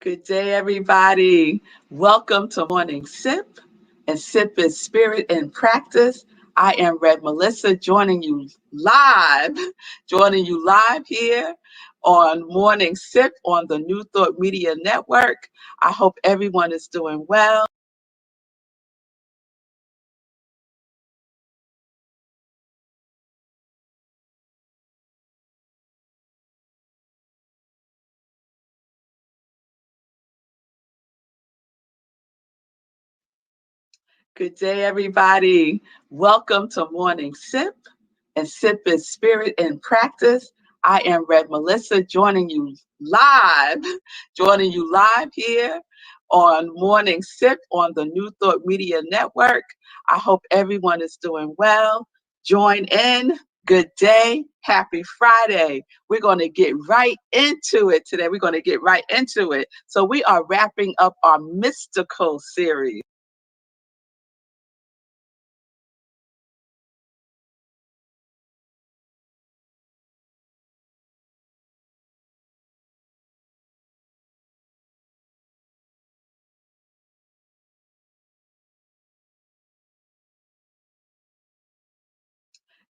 Good day, everybody. Welcome to Morning Sip, and Sip is Spirit and Practice. I am Melissa, joining you live here on Morning Sip on the New Thought Media Network. I hope everyone is doing well. Good day, everybody. Welcome to Morning Sip, and Sip is Spirit and Practice. I am Melissa, joining you live here on Morning Sip on the New Thought Media Network. I hope everyone is doing well. Join in. Good day. Happy Friday. We're going to get right into it today. So we are wrapping up our mystical series.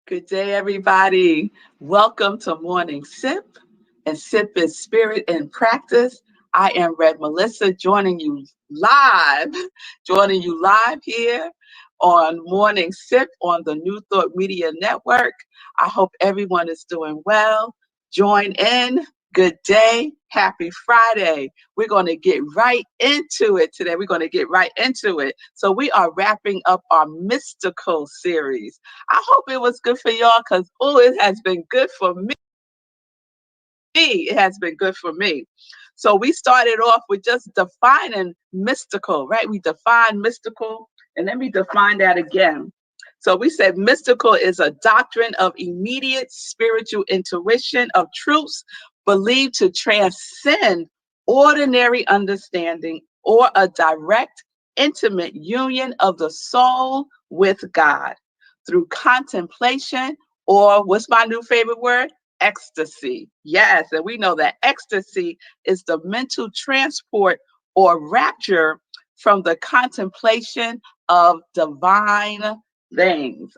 Good day, everybody. Welcome to Morning Sip, and Sip is Spirit and Practice. I am Melissa, joining you live here on Morning Sip on the New Thought Media Network. I hope everyone is doing well. Join in. Good day. Happy Friday. We're going to get right into it today. So we are wrapping up our mystical series. I hope it was good for y'all because, it has been good for me. It has been good for me. So we started off with just defining mystical, right? We defined mystical, and let me define that again. So we said mystical is a doctrine of immediate spiritual intuition of truths believed to transcend ordinary understanding or a direct, intimate union of the soul with God through contemplation, or what's my new favorite word? Ecstasy. Yes, and we know that ecstasy is the mental transport or rapture from the contemplation of divine things.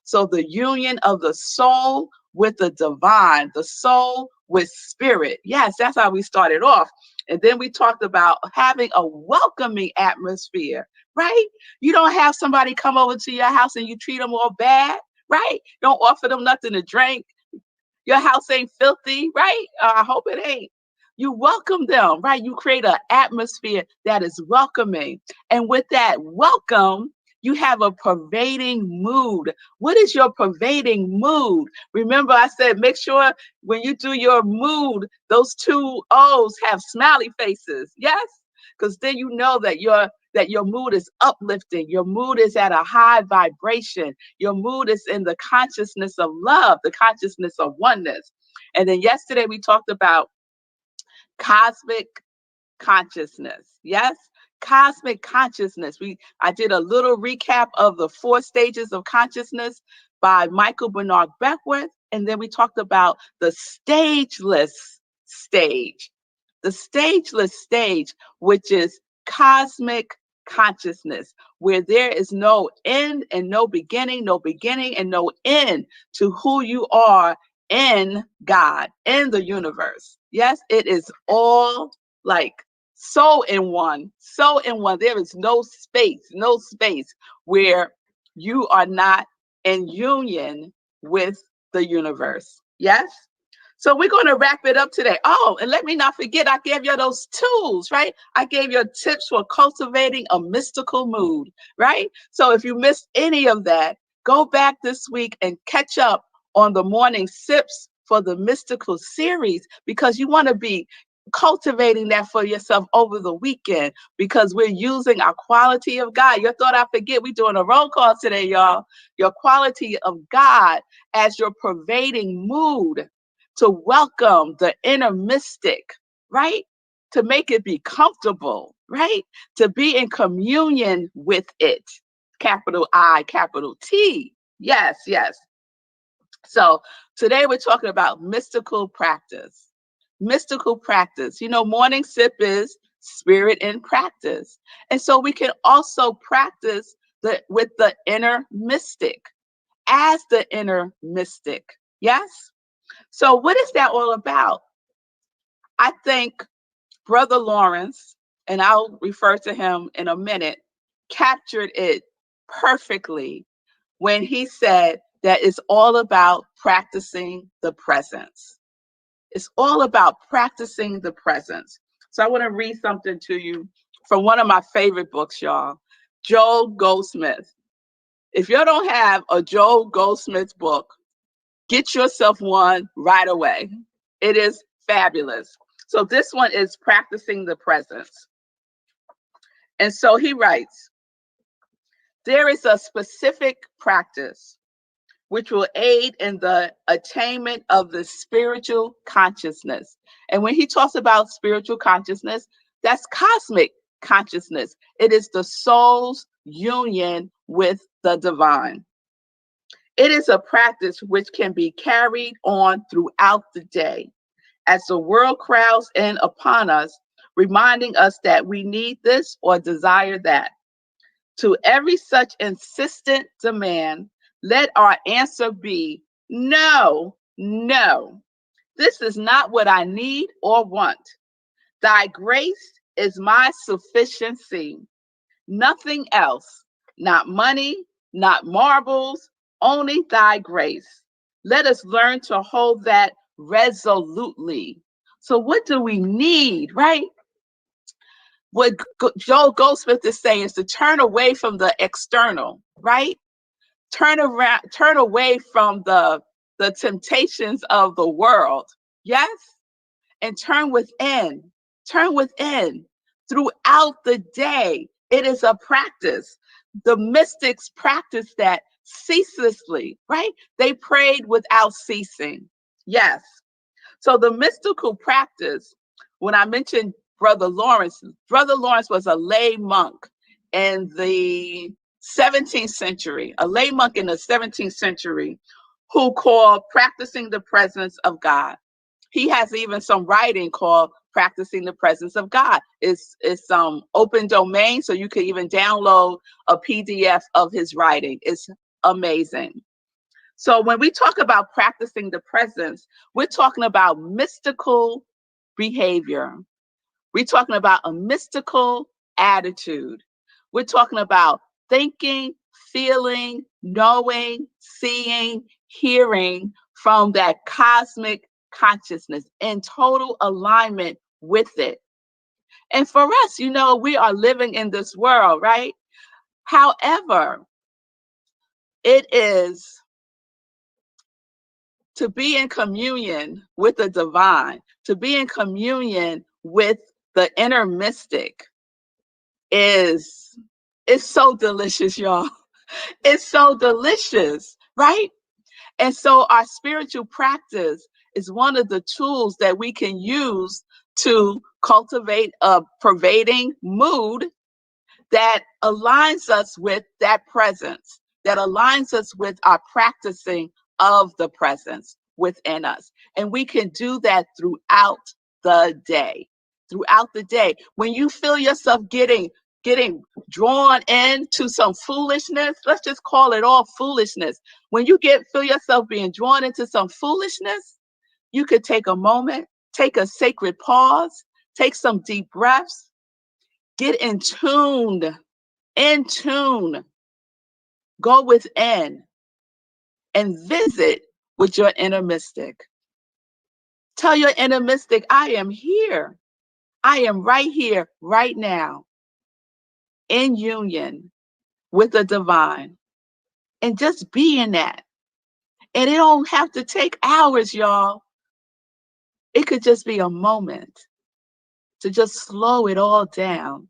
So the union of the soul with the divine, the soul with spirit. Yes, that's how we started off. And then we talked about having a welcoming atmosphere, right? You don't have somebody come over to your house and you treat them all bad, right? Don't offer them nothing to drink. Your house ain't filthy, right? I hope it ain't. You welcome them, right? You create an atmosphere that is welcoming. And with that welcome, you have a pervading mood. What is your pervading mood? Remember, I said, make sure when you do your mood, those two O's have smiley faces. Yes? Because then you know that your mood is uplifting. Your mood is at a high vibration. Your mood is in the consciousness of love, the consciousness of oneness. And then yesterday we talked about cosmic consciousness. Yes? Cosmic consciousness. I did a little recap of the 4 stages of consciousness by Michael Bernard Beckwith. And then we talked about the stageless stage. The stageless stage, which is cosmic consciousness, where there is no end and no beginning and no end to who you are in God, in the universe. Yes, it is all like so in one. There is no space where you are not in union with the universe. Yes? So we're going to wrap it up today. Oh, and let me not forget, I gave you those tools, right? I gave you tips for cultivating a mystical mood, right? So if you missed any of that, go back this week and catch up on the morning sips for the mystical series, because you want to be cultivating that for yourself over the weekend, because we're using our quality of God. You thought I forget, we're doing a roll call today, y'all. Your quality of God as your pervading mood to welcome the inner mystic, right? To make it be comfortable, right? To be in communion with it. Capital I, capital T. Yes, yes. So today we're talking about mystical practice. mystical practice. Morning sip is spirit in practice. And so we can also practice with the inner mystic as the inner mystic. Yes? So what is that all about? I think Brother Lawrence, and I'll refer to him in a minute, captured it perfectly when he said that it's all about practicing the presence. It's all about practicing the presence. So I want to read something to you from one of my favorite books, y'all, Joel Goldsmith. If you don't have a Joel Goldsmith book, get yourself one right away. It is fabulous. So this one is Practicing the Presence. And so he writes, there is a specific practice which will aid in the attainment of the spiritual consciousness. And when he talks about spiritual consciousness, that's cosmic consciousness. It is the soul's union with the divine. It is a practice which can be carried on throughout the day as the world crowds in upon us, reminding us that we need this or desire that. To every such insistent demand, let our answer be no, no. This is not what I need or want. Thy grace is my sufficiency. Nothing else, not money, not marbles, only thy grace. Let us learn to hold that resolutely. So what do we need, right? What Joel Goldsmith is saying is to turn away from the external, right? Turn away from the temptations of the world. Yes? And turn within. Turn within. Throughout the day, it is a practice. The mystics practiced that ceaselessly, right? They prayed without ceasing. Yes. So the mystical practice, when I mentioned Brother Lawrence was a lay monk in the 17th century, a lay monk in the 17th century who called practicing the presence of God. He has even some writing called Practicing the Presence of God. It's open domain, so you can even download a PDF of his writing. It's amazing. So when we talk about practicing the presence, we're talking about mystical behavior. We're talking about a mystical attitude. We're talking about thinking, feeling, knowing, seeing, hearing from that cosmic consciousness in total alignment with it. And for us, we are living in this world, right? However, it is to be in communion with the divine, to be in communion with the inner mystic is so delicious, y'all. It's so delicious, right? And so our spiritual practice is one of the tools that we can use to cultivate a pervading mood that aligns us with that presence, that aligns us with our practicing of the presence within us. And we can do that throughout the day. Throughout the day. When you feel yourself getting drawn into some foolishness, let's just call it all foolishness. When you feel yourself being drawn into some foolishness, you could take a moment, take a sacred pause, take some deep breaths, get in tune, go within and visit with your inner mystic. Tell your inner mystic, I am here. I am right here, right now, in union with the divine. And just be in that. And it don't have to take hours, y'all. It could just be a moment to just slow it all down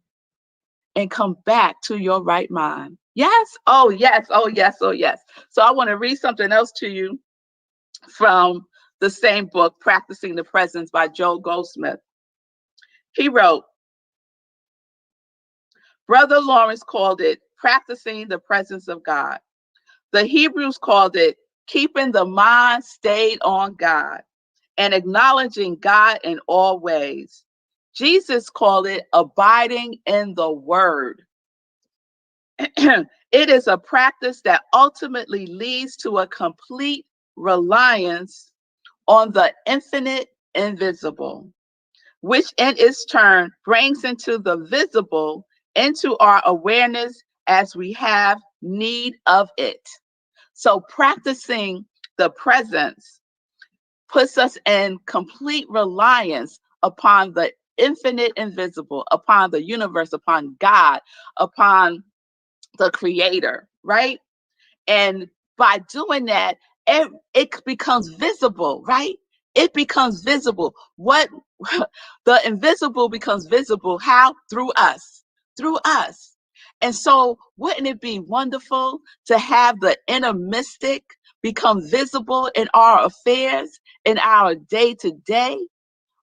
and come back to your right mind. Yes? Oh, yes. Oh, yes. Oh, yes. So I want to read something else to you from the same book, Practicing the Presence by Joel Goldsmith. He wrote, Brother Lawrence called it Practicing the Presence of God. The Hebrews called it keeping the mind stayed on God. and acknowledging God in all ways. Jesus called it abiding in the word. It is a practice that ultimately leads to a complete reliance on the infinite invisible, which in its turn brings into the visible into our awareness as we have need of it. So practicing the presence puts us in complete reliance upon the infinite invisible, upon the universe, upon God, upon the creator, right? And by doing that, it becomes visible, right? It becomes visible. What the invisible becomes visible. How? Through us. Through us. And so, wouldn't it be wonderful to have the inner mystic become visible in our affairs, in our day to day?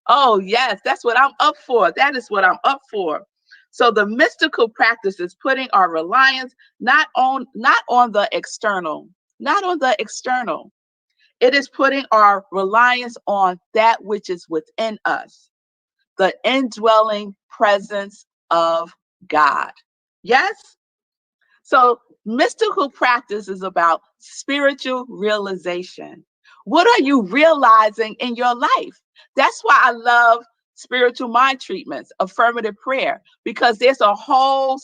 Oh, yes, that's what I'm up for. That is what I'm up for. So the mystical practice is putting our reliance not on the external, not on the external. It is putting our reliance on that which is within us, the indwelling presence of God. Yes? So, mystical practice is about spiritual realization. What are you realizing in your life? That's why I love spiritual mind treatments, affirmative prayer, because there's a whole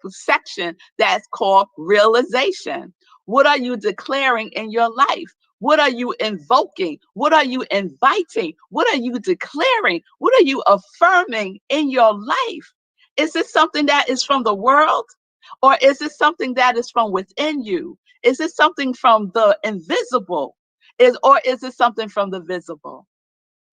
section that's called realization. What are you declaring in your life? What are you invoking? What are you inviting? What are you declaring? What are you affirming in your life? Is this something that is from the world? Or is it something that is from within you? Is it something from the invisible? Or is it something from the visible?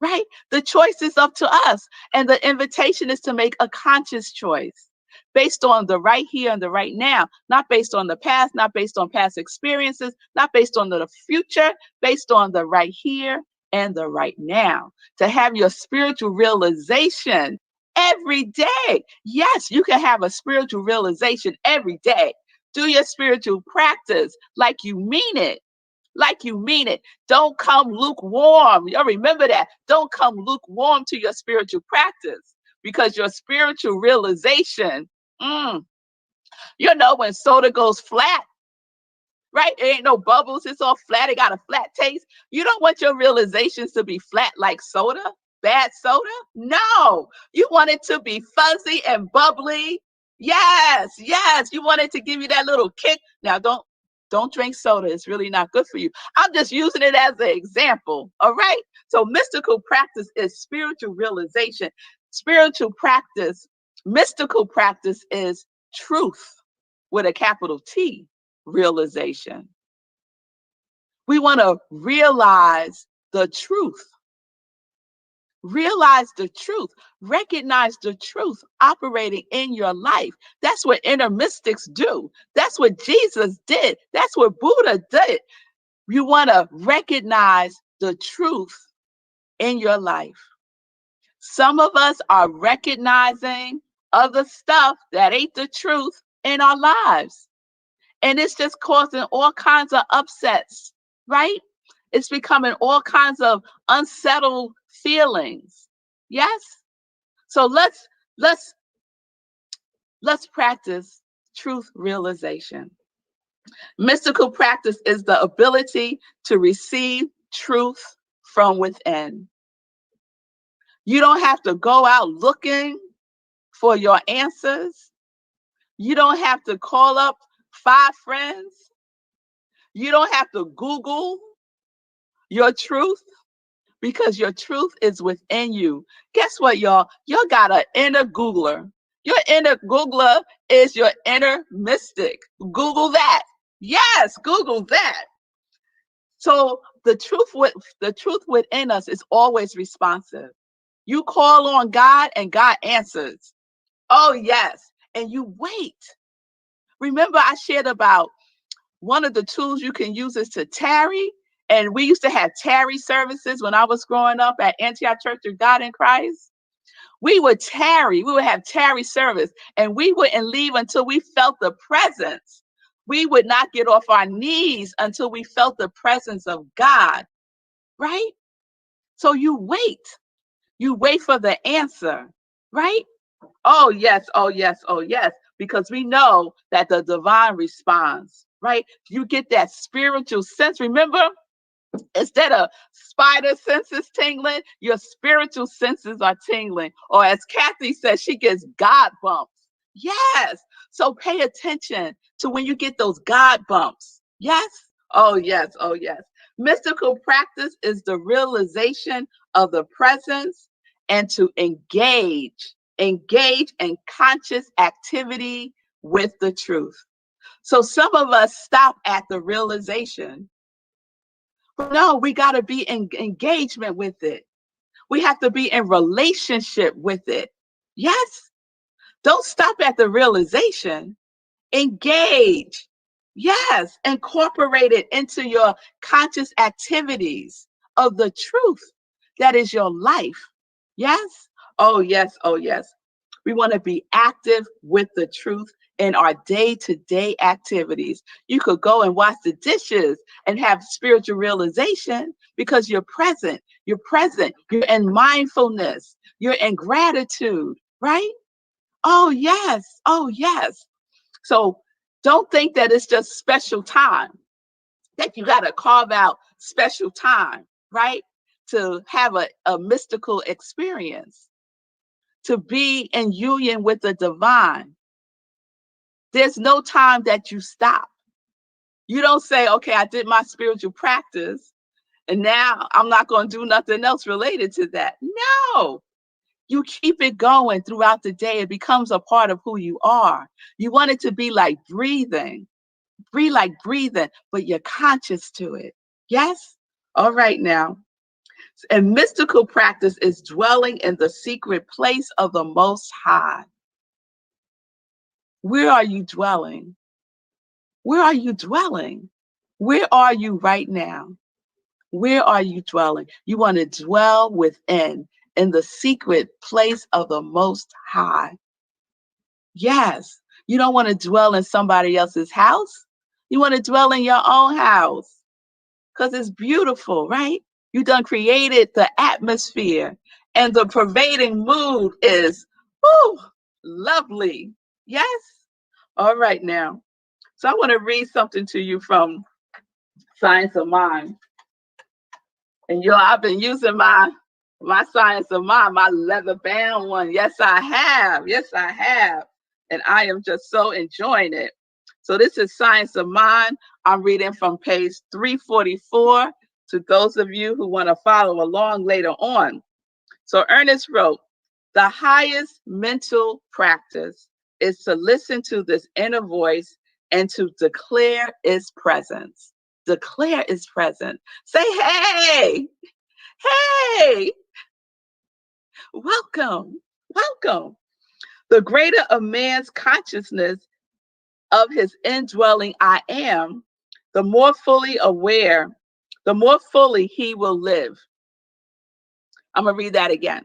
Right? The choice is up to us. And the invitation is to make a conscious choice based on the right here and the right now, not based on the past, not based on past experiences, not based on the future, based on the right here and the right now. To have your spiritual realization every day. Yes, you can have a spiritual realization every day. Do your spiritual practice like you mean it, like you mean it. Don't come lukewarm. You remember that. Don't come lukewarm to your spiritual practice, because your spiritual realization, mm, when soda goes flat, right? There ain't no bubbles. It's all flat. It got a flat taste. You don't want your realizations to be flat like soda, bad soda. No, you want it to be fuzzy and bubbly. Yes, yes. You want it to give you that little kick. Now, don't drink soda. It's really not good for you. I'm just using it as an example. All right. So mystical practice is spiritual realization. Spiritual practice, mystical practice is truth with a capital T, realization. We want to realize the truth. Realize the truth. Recognize the truth operating in your life. That's what inner mystics do. That's what Jesus did. That's what Buddha did. You want to recognize the truth in your life. Some of us are recognizing other stuff that ain't the truth in our lives. And it's just causing all kinds of upsets, right? It's becoming all kinds of unsettled feelings. Yes? So let's let's practice truth realization. Mystical practice is the ability to receive truth from within. You don't have to go out looking for your answers. You don't have to call up 5 friends. You don't have to Google your truth, because your truth is within you. Guess what, y'all? You got an inner Googler. Your inner Googler is your inner mystic. Google that. Yes, Google that. So the truth within us is always responsive. You call on God and God answers. Oh, yes. And you wait. Remember, I shared about one of the tools you can use is to tarry. And we used to have tarry services when I was growing up at Antioch Church of God in Christ. We would tarry, we would have tarry service, and we wouldn't leave until we felt the presence. We would not get off our knees until we felt the presence of God, right? So you wait. You wait for the answer, right? Oh, yes, oh, yes, oh, yes. Because we know that the divine responds, right? You get that spiritual sense. Remember, instead of spider senses tingling, your spiritual senses are tingling. Or as Kathy says, she gets God bumps. Yes. So pay attention to when you get those God bumps. Yes. Oh, yes. Oh, yes. Mystical practice is the realization of the presence and to engage in conscious activity with the truth. So some of us stop at the realization. No, we got to be in engagement with it. We have to be in relationship with it. Yes. Don't stop at the realization. Engage. Yes. Incorporate it into your conscious activities of the truth that is your life. Yes. Oh, yes. Oh, yes. We want to be active with the truth in our day-to-day activities. You could go and wash the dishes and have spiritual realization because you're present. You're present. You're in mindfulness. You're in gratitude, right? Oh, yes. Oh, yes. So don't think that it's just special time, that you got to carve out special time, right? To have a mystical experience, to be in union with the divine. There's no time that you stop. You don't say, okay, I did my spiritual practice and now I'm not going to do nothing else related to that. No, you keep it going throughout the day. It becomes a part of who you are. You want it to be like breathing, breathe like breathing, but you're conscious to it. Yes? All right now. And mystical practice is dwelling in the secret place of the Most High. Where are you dwelling? Where are you dwelling? Where are you right now? Where are you dwelling? You want to dwell within, in the secret place of the Most High. Yes. You don't want to dwell in somebody else's house. You want to dwell in your own house because it's beautiful, right? You done created the atmosphere and the pervading mood is, whew, lovely. Yes. All right now. So I want to read something to you from Science of Mind. And I've been using my Science of Mind, my leather bound one. Yes, I have. Yes, I have. And I am just so enjoying it. So this is Science of Mind. I'm reading from page 344 to those of you who want to follow along later on. So Ernest wrote, the highest mental practice is to listen to this inner voice and to declare its presence. Declare its presence. Say, hey, hey, welcome, welcome. The greater a man's consciousness of his indwelling I am, the more fully aware, the more fully he will live. I'm going to read that again.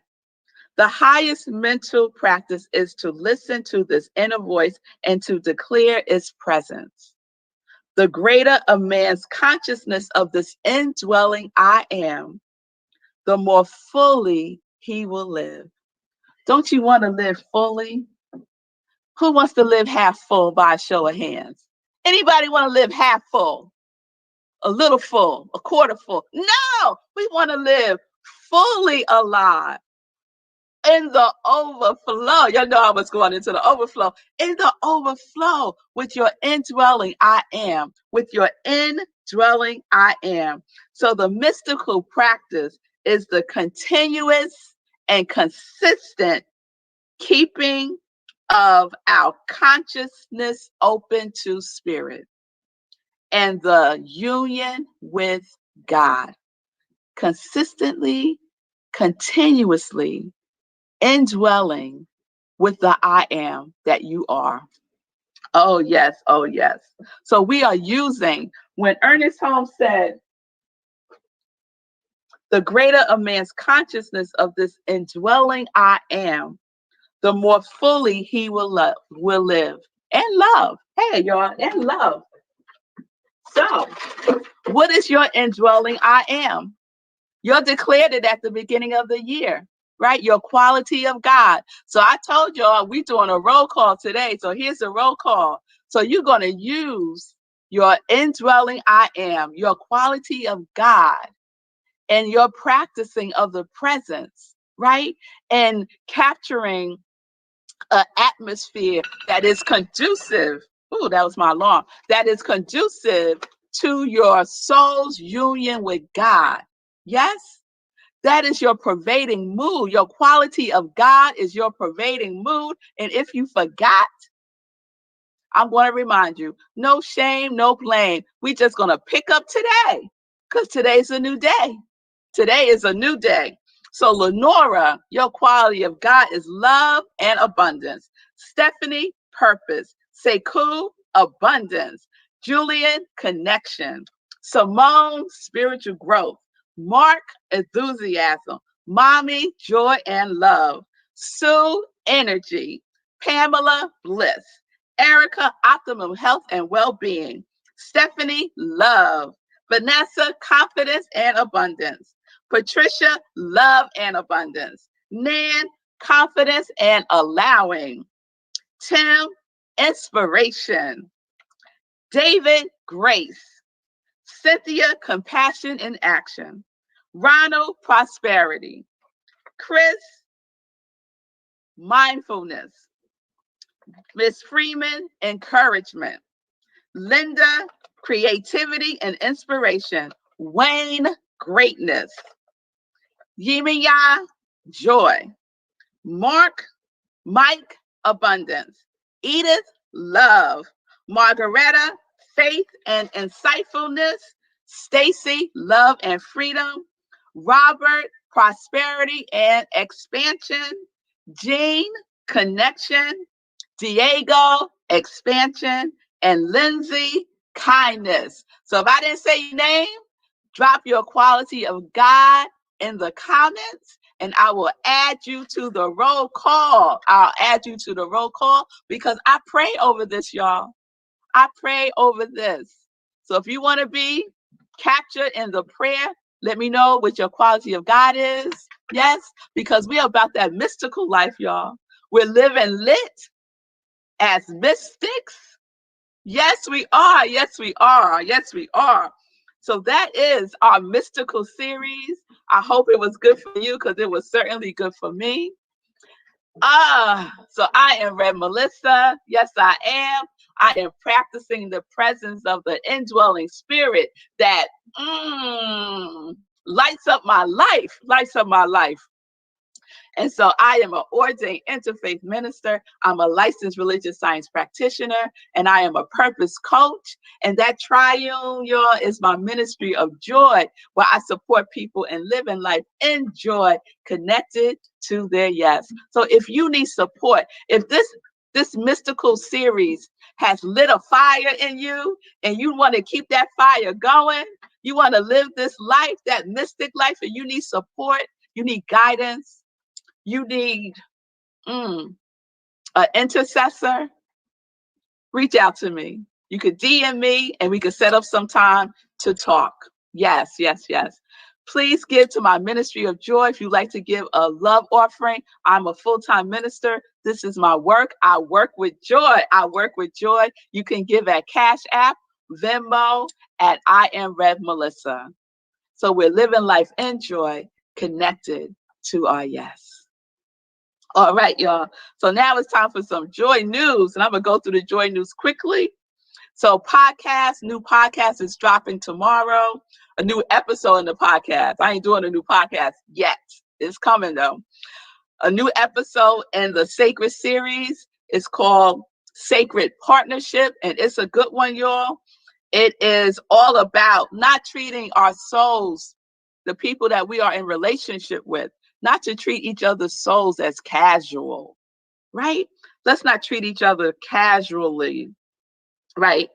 The highest mental practice is to listen to this inner voice and to declare its presence. The greater a man's consciousness of this indwelling I am, the more fully he will live. Don't you want to live fully? Who wants to live half full by a show of hands? Anybody want to live half full? A little full, a quarter full? No, we want to live fully alive in the overflow. You know I was going into the overflow. In the overflow with your indwelling I am, with your indwelling I am. So the mystical practice is the continuous and consistent keeping of our consciousness open to spirit and the union with God. Consistently, continuously indwelling with the I am that you are. Oh, yes. Oh, yes. So we are using, when Ernest Holmes said, the greater a man's consciousness of this indwelling I am, the more fully he will live. And love. Hey, y'all, and love. So, what is your indwelling I am? You're declared it at the beginning of the year, right? Your quality of God. So I told y'all we doing a roll call today. So here's the roll call. So you're going to use your indwelling I am, your quality of God, and your practicing of the presence, right? And capturing an atmosphere that is conducive. Ooh, that was my alarm. That is conducive to your soul's union with God. Yes? That is your pervading mood. Your quality of God is your pervading mood. And if you forgot, I'm going to remind you, no shame, no blame. We just going to pick up today because today's a new day. Today is a new day. So Lenora, your quality of God is love and abundance. Stephanie, purpose. Sekou, abundance. Julian, connection. Simone, spiritual growth. Mark, enthusiasm. Mommy, joy and love. Sue, energy. Pamela, bliss. Erica, optimum health and well-being. Stephanie, love. Vanessa, confidence and abundance. Patricia, love and abundance. Nan, confidence and allowing. Tim, inspiration. David, grace. Cynthia, compassion in action. Ronald, prosperity. Chris, mindfulness. Miss Freeman, encouragement. Linda, creativity and inspiration. Wayne, greatness. Yimiya, joy. Mark, Mike, abundance. Edith, love. Margareta, faith and insightfulness. Stacy, love and freedom. Robert, prosperity and expansion. Jean, connection. Diego, expansion. And Lindsay, kindness. So if I didn't say your name, drop your quality of God in the comments and I will add you to the roll call. I'll add you to the roll call because I pray over this, y'all. I pray over this. So if you want to be captured in the prayer, let me know what your quality of God is. Yes, because we're about that mystical life, y'all. We're living lit as mystics. Yes, we are. Yes, we are. Yes, we are. So that is our mystical series. I hope it was good for you because it was certainly good for me. So I am Rev Melissa. Yes, I am. I am practicing the presence of the indwelling spirit that lights up my life, lights up my life. And so I am an ordained interfaith minister. I'm a licensed religious science practitioner, and I am a purpose coach. And that triune, y'all, is my ministry of joy, where I support people in living life in joy, connected to their yes. So if you need support, if this mystical series has lit a fire in you and you want to keep that fire going, you want to live this life, that mystic life, and you need support, you need guidance, you need an intercessor, reach out to me. You could DM me and we could set up some time to talk. Yes, yes, yes. Please give to my ministry of joy. If you'd like to give a love offering, I'm a full-time minister. This is my work. I work with joy. I work with joy. You can give at Cash App, Venmo, at iamrevmelissa. So we're living life in joy, connected to our yes. All right, y'all. So now it's time for some joy news. And I'm going to go through the joy news quickly. So new podcast is dropping tomorrow. A new episode in the podcast. I ain't doing a new podcast yet. It's coming though. A new episode in the Sacred series is called Sacred Partnership. And it's a good one, y'all. It is all about not treating our souls, the people that we are in relationship with, not to treat each other's souls as casual, right? Let's not treat each other casually, right?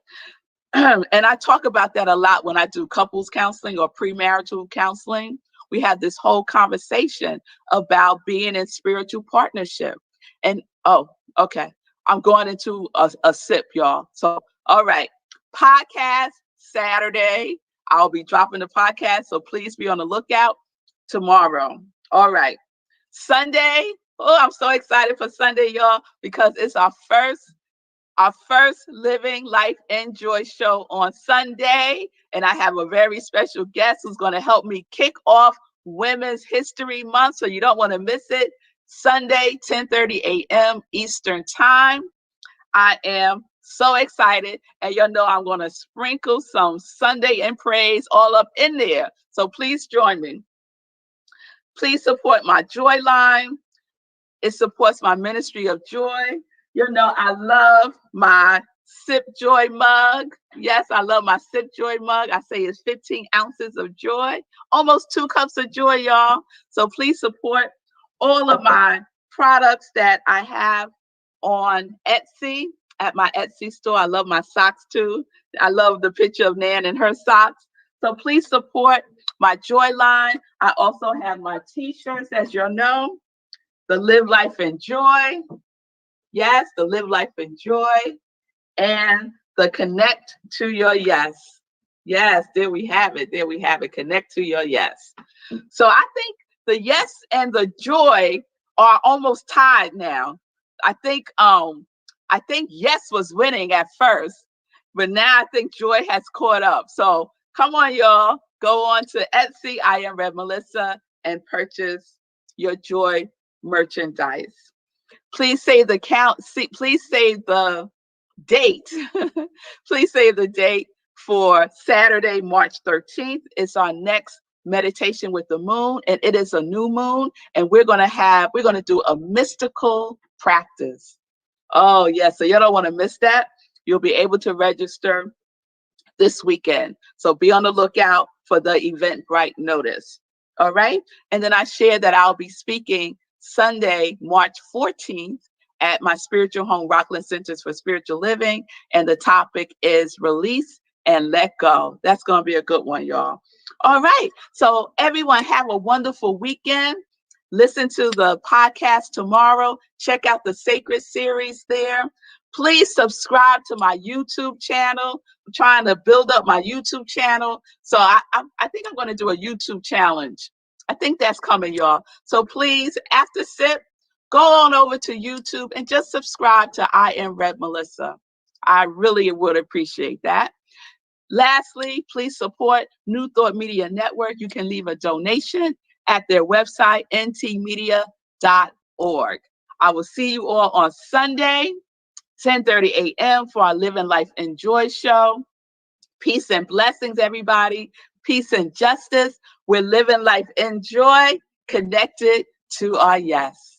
And I talk about that a lot when I do couples counseling or premarital counseling. We have this whole conversation about being in spiritual partnership. And okay, I'm going into a sip, y'all. So, all right, podcast Saturday. I'll be dropping the podcast, so please be on the lookout. tomorrow. All right. Sunday. Oh, I'm so excited for Sunday, y'all, because it's our first Living Life Enjoy show on Sunday. And I have a very special guest who's going to help me kick off Women's History Month. So you don't want to miss it. Sunday, 10:30 a.m. Eastern Time. I am so excited. And you know I'm going to sprinkle some Sunday and praise all up in there. So please join me. Please support my Joy Line. It supports my ministry of joy. You know, I love my Sip Joy mug. Yes, I love my Sip Joy mug. I say it's 15 ounces of joy, almost 2 cups of joy, y'all. So please support all of my products that I have on Etsy, at my Etsy store. I love my socks too. I love the picture of Nan and her socks. So please support my Joy Line. I also have my t-shirts, as you know, the Live Life and Joy. Yes, the Live Life and Joy. And the Connect to Your Yes. Yes, there we have it. There we have it. Connect to your yes. So I think the yes and the joy are almost tied now. I think yes was winning at first, but now I think joy has caught up. So come on, y'all. Go on to Etsy, I am Rev Melissa, and purchase your joy merchandise. Please save the count. Please save the date. Please save the date for Saturday, March 13th. It's our next meditation with the moon, and it is a new moon, and we're going to do a mystical practice. Oh, yes. So you don't want to miss that. You'll be able to register this weekend. So be on the lookout for the Eventbrite notice. All right. And then I shared that I'll be speaking Sunday, March 14th at my spiritual home, Rockland Centers for Spiritual Living. And the topic is release and let go. That's going to be a good one, y'all. All right. So everyone have a wonderful weekend. Listen to the podcast tomorrow. Check out the Sacred series there. Please subscribe to my YouTube channel. I'm trying to build up my YouTube channel. So I think I'm going to do a YouTube challenge. I think that's coming, y'all. So please, after SIP, go on over to YouTube and just subscribe to I Am Rev Melissa. I really would appreciate that. Lastly, please support New Thought Media Network. You can leave a donation at their website, ntmedia.org. I will see you all on Sunday, 10:30 a.m. for our Living Life and Joy show. Peace and blessings, everybody. Peace and justice. We're living life in joy, connected to our yes.